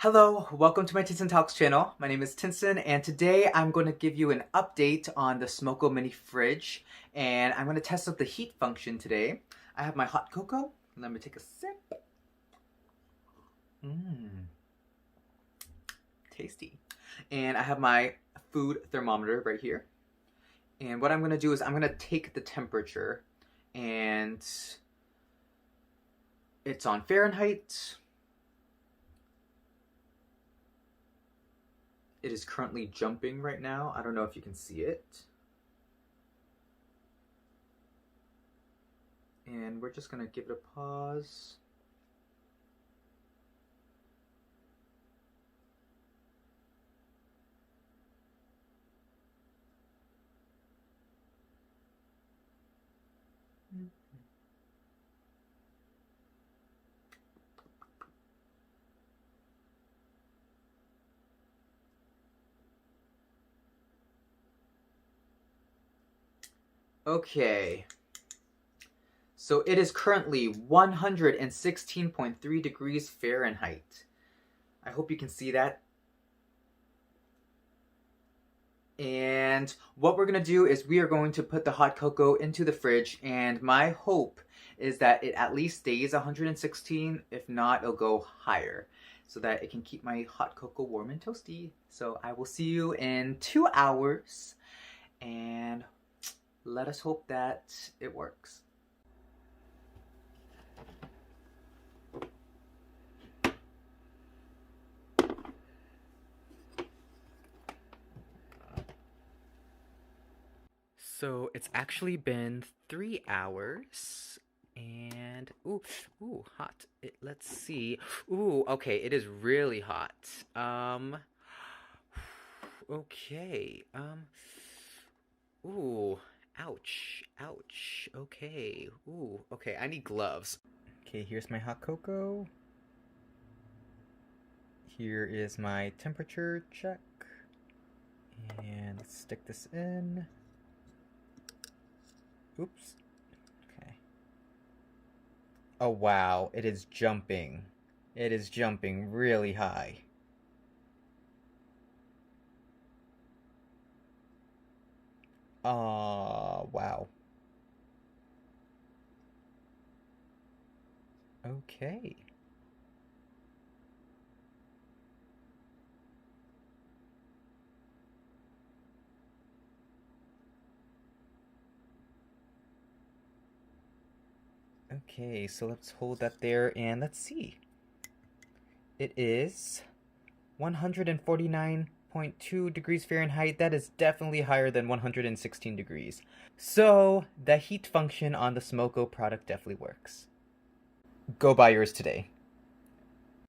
Hello, welcome to my Tinson Talks channel. My name is Tinson, and today I'm going to give you an update on the Smoko mini fridge, and I'm going to test out the heat function today. I have my hot cocoa. Let me take a sip. Tasty. And I have my food thermometer right here. And what I'm going to do is I'm going to take the temperature, and it's on Fahrenheit. It is currently jumping right now. I don't know if you can see it. And we're just gonna give it a pause. Okay, so it is currently 116.3 degrees Fahrenheit. I hope you can see that. And what we're gonna do is we are going to put the hot cocoa into the fridge, and my hope is that it at least stays 116. If not, it'll go higher so that it can keep my hot cocoa warm and toasty. So I will see you in 2 hours, and let us hope that it works. So it's actually been 3 hours, and ooh, hot. Let's see. Ooh, okay, it is really hot. Okay. Ooh, ouch, ouch. Okay. Ooh, okay, I need gloves. Okay, here's my hot cocoa. Here is my temperature check. And let's stick this in. Oops. Okay. Oh wow, it is jumping. It is jumping really high. Wow. Okay. Okay, so let's hold that there and let's see. It is 149.2 degrees Fahrenheit. That is definitely higher than 116 degrees. So the heat function on the Smoko product definitely works. Go buy yours today.